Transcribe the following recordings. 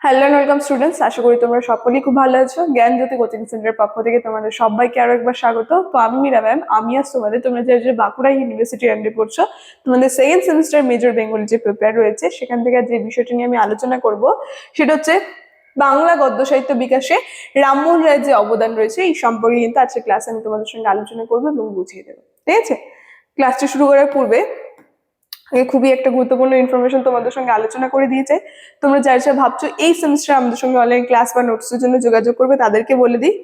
Hello and welcome students, আশা করি তোমরা সকলেই খুব ভালো আছো। জ্ঞান জ্যোতি কোচিং সেন্টারের পক্ষ থেকে তোমাদের সবাইকে আরো একবার স্বাগত। তো আমি মীরা ম্যাম, আমি আজ তোমাদের তোমরা যে বাঁকুড়া ইউনিভার্সিটি আন্ডারে পড়ছো, তোমাদের সেকেন্ড সেমিস্টার মেজর বেঙ্গলি যে প্রিপেয়ার রয়েছে, সেখান থেকে যে বিষয়টি নিয়ে আমি আলোচনা করব সেটা হচ্ছে বাংলা গদ্য সাহিত্য বিকাশে রামমোহন রায়ের যে অবদান রয়েছে এই সম্পর্কে কিন্তু আজকে ক্লাসে আমি তোমাদের সঙ্গে আলোচনা করবো এবং বুঝিয়ে দেবো। ঠিক আছে, ক্লাসটি শুরু করার পূর্বে খুবই একটা গুরুত্বপূর্ণ ইনফরমেশন তোমাদের সঙ্গে আলোচনা করে দিয়েছে। তোমরা যারা ভাবছো এই সেমিস্টার আমাদের সঙ্গে অনলাইন ক্লাস বা নোটসের জন্য যোগাযোগ করবে, তাদেরকে বলে দিই,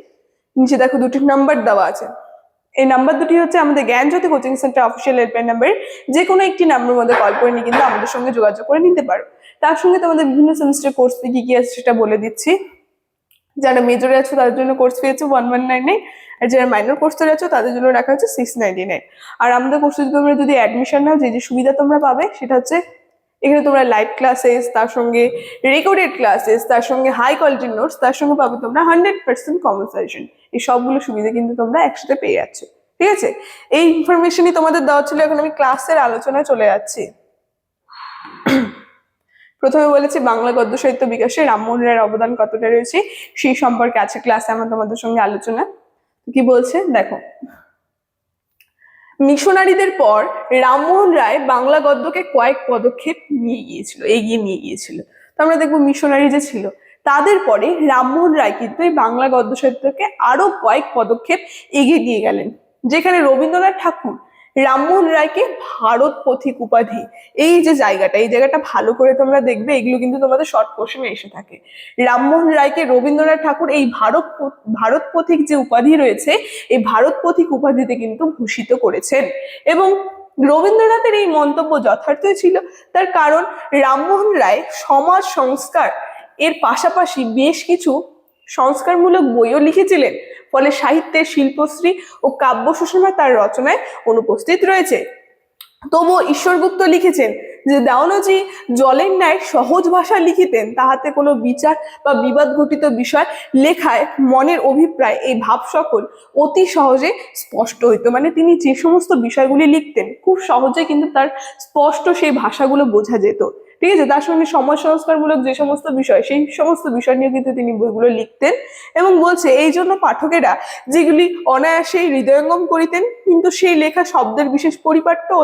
নিচে দেখো দুটি নাম্বার দেওয়া আছে। এই নাম্বার দুটি হচ্ছে আমাদের Gyan Jyoti coaching centre official helpline number. যে কোনো একটি নাম্বার মধ্যে কল করে নিয়ে কিন্তু আমাদের সঙ্গে যোগাযোগ করে নিতে পারো। তার সঙ্গে তোমাদের বিভিন্ন সেমিস্টার কোর্স ফি কি আছে সেটা বলে দিচ্ছি। যারা মেজরে আছো তাদের জন্য কোর্স ফি আছে 1199, আর যারা মাইনর কোর্সে আছো তাদের জন্য রাখা হচ্ছে 699। আর আমাদের কোর্সে তোমরা যদি অ্যাডমিশন নাও, যে সুবিধা তোমরা পাবে সেটা হচ্ছে এখানে তোমরা লাইভ ক্লাসেস, তার সঙ্গে রেকর্ডেড ক্লাসেস, তার সঙ্গে হাই কোয়ালিটির নোটস, তার সঙ্গে পাবে তোমরা 100% কমন সাজেশন। এই সবগুলো সুবিধা কিন্তু তোমরা একসাথে পেয়ে যাচ্ছ। ঠিক আছে, এই ইনফরমেশনই তোমাদের দেওয়া ছিল। এখন আমি ক্লাসের আলোচনায় চলে যাচ্ছি। প্রথমে বলেছি বাংলা গদ্য সাহিত্য বিকাশে রামমোহন রায়ের অবদান কতটা রয়েছে সেই সম্পর্কে আছে ক্লাসে আমার তোমাদের সঙ্গে আলোচনা। কি বলছে দেখো, মিশনারিদের পর রামমোহন রায় বাংলা গদ্যকে কয়েক পদক্ষেপ এগিয়ে নিয়ে গিয়েছিল। তো আমরা দেখবো মিশনারি যে ছিল তাদের পরে রামমোহন রায় কিন্তু এই বাংলা গদ্য সাহিত্যকে আরো কয়েক পদক্ষেপ এগিয়ে নিয়ে গেলেন, যেখানে রবীন্দ্রনাথ ঠাকুর রামমোহন রায়কে ভারত পথিক উপাধি, এই জায়গাটা ভালো করে তোমরা দেখবে, এগুলো কিন্তু তোমাদের শর্ট কোশ্চেনে এসে থাকে। রামমোহন রায়কে রবীন্দ্রনাথ ঠাকুর এই ভারত পথিক যে উপাধি রয়েছে, এই ভারত পথিক উপাধিতে কিন্তু ভূষিত করেছেন। এবং রবীন্দ্রনাথের এই মন্তব্য যথার্থই ছিল, তার কারণ রামমোহন রায় সমাজ সংস্কার এর পাশাপাশি বেশ কিছু সংস্কারমূলক বইও লিখেছিলেন, ফলে সাহিত্যের শিল্পশ্রী ও কাব্য সুষমা তার রচনায় অনুপস্থিত রয়েছে। তবুও ঈশ্বরগুপ্ত লিখেছেন যে দেওয়ানজি জলের ন্যায় সহজ ভাষা লিখিতেন, তাহাতে কোনো বিচার বা বিবাদ ঘটিত বিষয় লেখায় মনের অভিপ্রায় এই ভাব সকল অতি সহজে স্পষ্ট হইতো। মানে তিনি যে সমস্ত বিষয়গুলি লিখতেন খুব সহজে কিন্তু তার স্পষ্ট সেই ভাষাগুলো বোঝা যেত। ঠিক আছে, তার সঙ্গে সমাজ সংস্কারমূলক যে সমস্ত বিষয়, সেই সমস্ত বিষয় নিয়ে কিন্তু তিনি বইগুলো লিখতেন। এবং বলছে এই জন্য পাঠকেরা যেগুলি অনায়াসেই হৃদয়ঙ্গম করিতেন, কিন্তু সেই লেখা শব্দের বিশেষ পরিপাট্য ও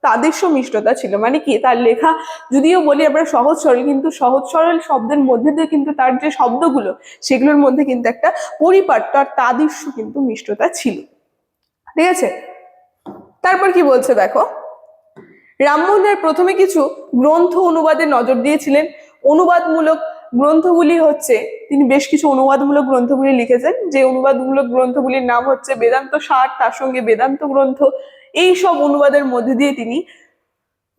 তাদেরস্য মিষ্টতা ছিল। মানে কি, তার লেখা যদিও বলি আমরা সহজ সরল, কিন্তু সহজ সরল শব্দের মধ্যে দিয়ে কিন্তু তার যে শব্দগুলো সেগুলোর মধ্যে কিন্তু একটা পরিপাট্য আর তাদেরস্য কিন্তু মিষ্টতা ছিল। ঠিক আছে, তারপর কি বলছে দেখো, রামমোহন রায় প্রথমে কিছু গ্রন্থ অনুবাদে নজর দিয়েছিলেন। অনুবাদমূলক গ্রন্থগুলি হচ্ছে, তিনি বেশ কিছু অনুবাদমূলক গ্রন্থগুলি লিখেছেন, যে অনুবাদমূলক গ্রন্থগুলির নাম হচ্ছে বেদান্ত সার, তার সঙ্গে বেদান্ত গ্রন্থ। এই সব অনুবাদের মধ্যে দিয়ে তিনি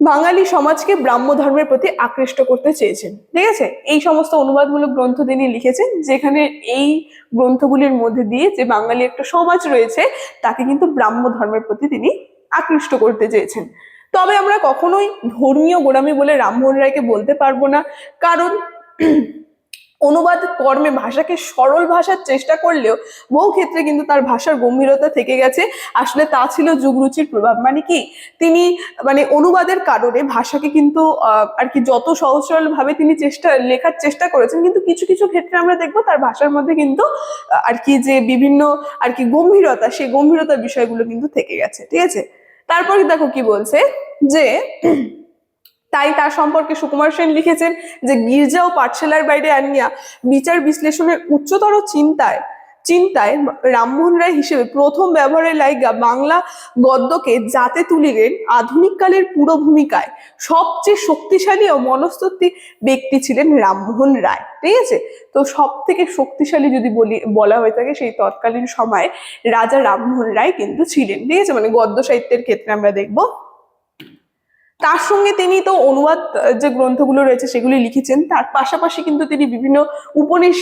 বাঙালি সমাজকে ব্রাহ্ম ধর্মের প্রতি আকৃষ্ট করতে চেয়েছেন। ঠিক আছে, এই সমস্ত অনুবাদমূলক গ্রন্থ তিনি লিখেছেন, যেখানে এই গ্রন্থগুলির মধ্যে দিয়ে যে বাঙালি একটা সমাজ রয়েছে তাকে কিন্তু ব্রাহ্ম ধর্মের প্রতি তিনি আকৃষ্ট করতে চেয়েছেন। তবে আমরা কখনোই ধর্মীয় গোড়ামি বলে রামমোহন রায়কে বলতে পারবো না, কারণ অনুবাদ কর্মে ভাষাকে সরল ভাষার চেষ্টা করলেও বহু ক্ষেত্রে কিন্তু তার ভাষার গম্ভীরতা থেকে গেছে। আসলে তা ছিল যুগরুচির প্রভাব। মানে কি, তিনি অনুবাদের কারণে ভাষাকে কিন্তু আর কি যত সহজ সরল ভাবে তিনি লেখার চেষ্টা করেছেন, কিন্তু কিছু কিছু ক্ষেত্রে আমরা দেখবো তার ভাষার মধ্যে কিন্তু আর কি যে বিভিন্ন আর কি গম্ভীরতা, সেই গম্ভীরতা বিষয়গুলো কিন্তু থেকে গেছে। ঠিক আছে, তারপরে দেখো কি বলছে, যে তাই তার সম্পর্কে সুকুমার সেন লিখেছেন যে গির্জা ও পাঠশালার বাইরে আনিয়া বিচার বিশ্লেষণের উচ্চতর চিন্তায় রামমোহন রায় হিসেবে প্রথম ব্যবহারের লাইগা বাংলা গদ্যকে যাতে তুলিলেন আধুনিক কালের পুরো ভূমিকায় সবচেয়ে শক্তিশালী ও মনস্তত্ত্বী ব্যক্তি ছিলেন রামমোহন রায়। ঠিক আছে, তো সব থেকে শক্তিশালী যদি বলা হয়ে থাকে সেই তৎকালীন সময়ে রাজা রামমোহন রায় কিন্তু ছিলেন। ঠিক আছে, মানে গদ্য সাহিত্যের ক্ষেত্রে আমরা দেখবো। তার সঙ্গে তিনি তো অনুবাদ যে গ্রন্থগুলো রয়েছে সেগুলি লিখেছেন, তার পাশাপাশি কিন্তু তিনি বিভিন্ন উপনিষ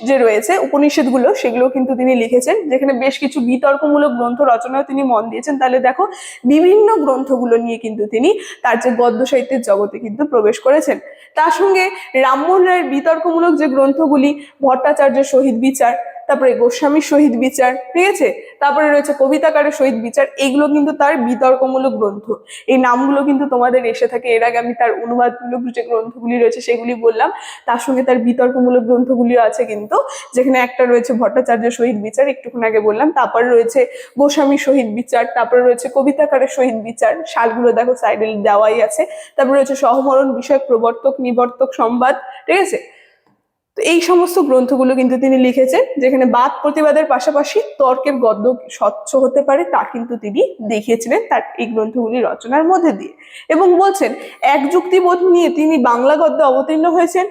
যে রয়েছে উপনিষদগুলো সেগুলো কিন্তু তিনি লিখেছেন, যেখানে বেশ কিছু বিতর্কমূলক গ্রন্থ রচনায় তিনি মন দিয়েছেন। তাহলে দেখো বিভিন্ন গ্রন্থগুলো নিয়ে কিন্তু তিনি তার যে গদ্য সাহিত্যের জগতে কিন্তু প্রবেশ করেছেন। তার সঙ্গে রামমোহন রায়ের বিতর্কমূলক যে গ্রন্থগুলি ভট্টাচার্য শহীদ বিচার, তারপরে গোস্বামীর শহীদ বিচার, ঠিক আছে, তারপরে রয়েছে কবিতাকারের শহীদ বিচার। এগুলো কিন্তু তার বিতর্কমূলক গ্রন্থ। এই নামগুলো কিন্তু তোমাদের এসে থাকে, এর আগে আমি তার অনুবাদমূলক যে গ্রন্থগুলি রয়েছে সেগুলি বললাম, তার সঙ্গে তার বিতর্কমূলক গ্রন্থগুলিও আছে কিন্তু, যেখানে একটা রয়েছে ভট্টাচার্য শহীদ বিচার, একটুক্ষণ আগে বললাম, তারপরে রয়েছে গোস্বামী শহীদ বিচার, তারপরে রয়েছে কবিতাকারের শহীদ বিচার, সালগুলো দেখো সাইডে দেওয়াই আছে, তারপরে রয়েছে সহমরণ বিষয়ক প্রবর্তক নিবর্তক সংবাদ, ঠিক আছে। তো এই সমস্ত গ্রন্থগুলো কিন্তু তিনি লিখেছেন, যেখানে বাদ প্রতিবাদের পাশাপাশি তর্কের গদ্য স্বচ্ছ হতে পারে তা কিন্তু তিনি দেখিয়েছিলেন তার এই গ্রন্থগুলি রচনার মধ্যে দিয়ে। এবং বলছেন এক যুক্তিবোধ নিয়ে তিনি বাংলা গদ্যে অবতীর্ণ হয়েছেন।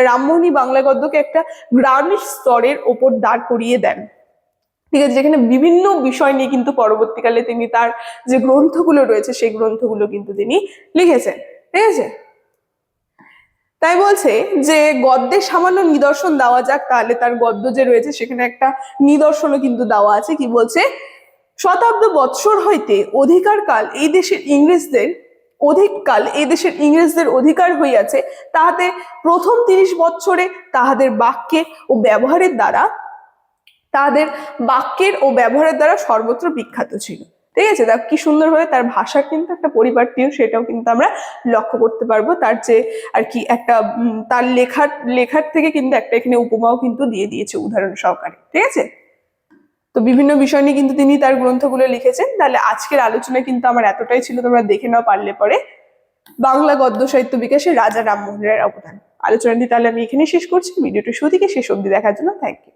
রামমোহনই বাংলা গদ্যকে একটা গ্রানিশ স্তরের ওপর দাঁড় করিয়ে দেন, ঠিক আছে, যেখানে বিভিন্ন বিষয় নিয়ে কিন্তু পরবর্তীকালে তিনি তার যে গ্রন্থগুলো রয়েছে সেই গ্রন্থগুলো কিন্তু তিনি লিখেছেন, ঠিক আছে। তাই বলছে যে গদ্যের সামান্য নিদর্শন দেওয়া যাক, তাহলে তার গদ্য যে রয়েছে সেখানে একটা নিদর্শনও কিন্তু দেওয়া আছে। কি বলছে, শতাব্দ বৎসর হইতে অধিকারকাল এই দেশের ইংরেজদের অধিকার হইয়াছে, তাহাতে প্রথম 30 বৎসরে তাহাদের বাক্যের দ্বারা সর্বত্র বিখ্যাত ছিল, ঠিক আছে। দেখ কি সুন্দরভাবে তার ভাষার কিন্তু একটা পরিপাটিও, সেটাও কিন্তু আমরা লক্ষ্য করতে পারবো। তার যে আর কি একটা তার লেখার থেকে কিন্তু একটা এখানে উপমাও কিন্তু দিয়ে দিয়েছে উদাহরণ সহকারে, ঠিক আছে। তো বিভিন্ন বিষয় নিয়ে কিন্তু তিনি তার গ্রন্থগুলো লিখেছেন। তাহলে আজকের আলোচনা কিন্তু আমার এতটাই ছিল, তোমরা দেখে নাও পারলে পরে, বাংলা গদ্য সাহিত্য বিকাশে রাজা রামমোহন রায়ের অবদান। আলোচনাটি তাহলে আমি এখানে শেষ করছি। ভিডিওটি শুরু থেকে শেষ অবধি দেখার জন্য থ্যাংক ইউ।